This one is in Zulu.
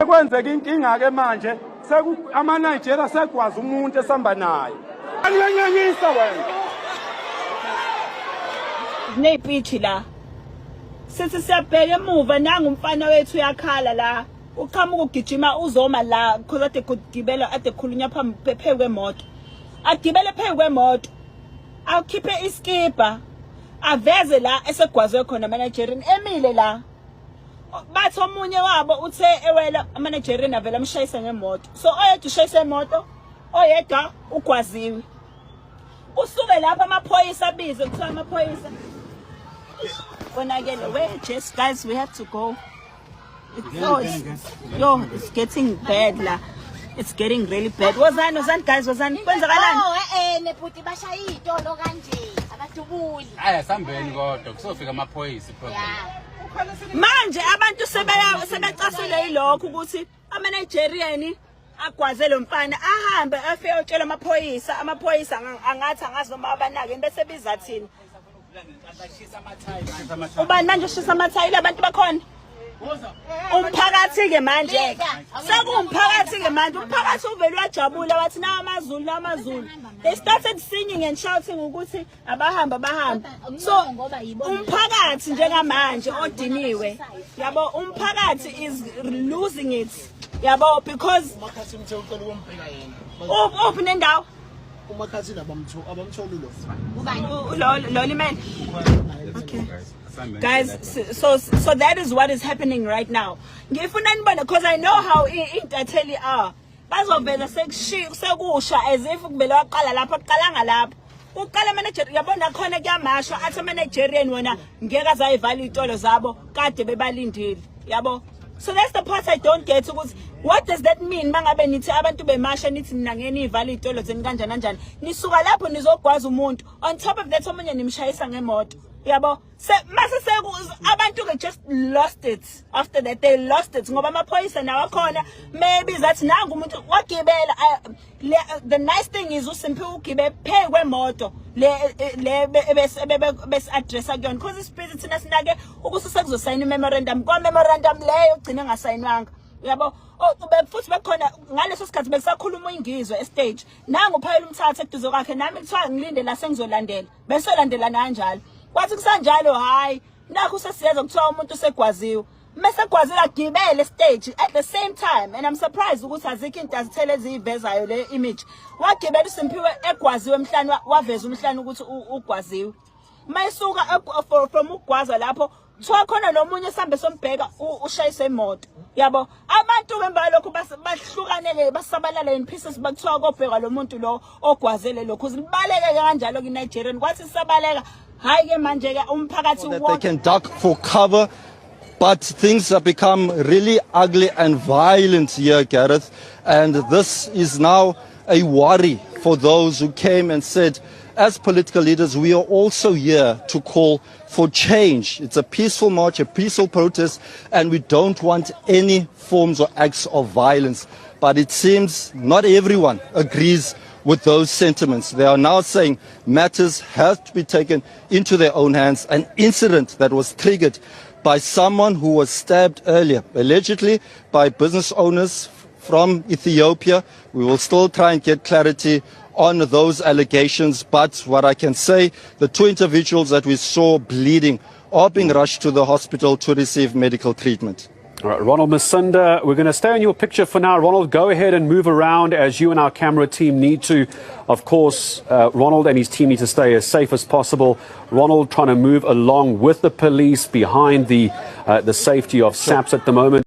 kwenzeka inkinga ke manje ama-Nigeria sekwazi umuntu esihamba naye. Angiyenyanyisa wena. Nepithi la. Sithi siyabheka emuva nanga umfana wethu uyakhala la. Uqhamuka ugijima uzoma la because ade kugibela ade khulunya phambi kwemoto. Agibele phezu kwemoto. Akhiphe iskipa. Aveze la esegwazwe khona ama-Nigerian emile la. Bathi omunye wabo uthe ewela ama-Nigerian avela amshayisa ngemoto. So oyedwa ushayisa imoto, oyedwa ugwaziwe. Usuke lapha amaphoyisa abize kuthiwa amaphoyisa. Konakele, where just guys we have to go. It's getting bad la. It's getting really bad. Wazani guys, wazani. Kwenzakalani? Neputi bashaya itolo kanje. Abadubuli. Aya sambeni kodwa kusofika amaphoyisa problem. Manje abantu sebecasule yilokho ukuthi ama-Nigerian agwaze lo mfana ahambe afike utshela amaphoyisa angathi angazi noma abanake bese bizathini. Ubani manje ushisa amathayili abantu bakhona? Umphakathi ke manje sekumphakathi ke manje umphakathi uvele wajabula wathi na amazulu they started singing and shouting ukuthi abahamba so umphakathi njengamanje odiniwe yabo umphakathi is losing it yabo because open nendawo umakhathi abamtholi lo limene. Okay guys, so that is what is happening right now. Ngifuna nibone because I know how intatheli are. Bazovela sekusha as if kubele waqala lapha aqalanga lapha. Uqala ama-Nigerian yabona khona kuyamashwa athi ama-Nigerian wona ngeke azayivala itolo zabo kade bebalindile. Yabo. So that's the part I don't get ukuthi what does that mean mangabe nithi abantu bemasha nithi mina ngene ivala itolo zeni kanjani nisuka lapho nizogwaza umuntu on top of that omunye nimshayisa ngemoto. Yabo mase abantu ke just lost it after that they lost it ngoba amaphoyisa nawo akhona maybe that nanga umuntu wagibela the nice thing is usimpi ugibe phezu kwemoto le bese address akuyona because isiphithi thina sinake ukususe kuzosayina memorandum kwa memorandum leyo ugcina ngasayinwanga yabo futhi bekhona ngaleso sikhathi bekusakhuluma ingizwe estage nanga uphayela umthatha eduze kwakhe nami kuthiwa ngilinde la sengizolandela bese landela kanjalo kwathi kusanjalo hayi nakho sesiyeza kuthiwa umuntu segwaziwe mase gwazila gibele stage at the same time and I'm surprised ukuthi azikho into azithele ezivezayo le image wagibela uSimpiwe egwaziwe emhlanje waveza umhlanje ukuthi ugwaziwe mayisuka from ugwaza lapho kuthiwa khona nomunye sambe sombheka ushayisa imoto yabo abantu bemba lokho bahlukanele basabalala in pieces bakuthiwa kobheka lo muntu lo ogwazele lokho uzibaleke kanjalo kwiNigerian kwathi sisabaleka hayi ke manje ke umphakathi they can duck for cover. But things have become really ugly and violent here, Gareth. And this is now a worry for those who came and said, as political leaders, we are also here to call for change. It's a peaceful march, a peaceful protest, and we don't want any forms or acts of violence. But it seems not everyone agrees with those sentiments. They are now saying matters have to be taken into their own hands. An incident that was triggered by someone who was stabbed earlier, allegedly by business owners from Ethiopia. We will still try and get clarity on those allegations, but what I can say, the two individuals that we saw bleeding are being rushed to the hospital to receive medical treatment. All right, Ronald Musonda, we're going to stay on your picture for now. Ronald, go ahead and move around as you and our camera team need to. Of course, Ronald and his team need to stay as safe as possible. Ronald trying to move along with the police behind the safety of SAPS at the moment.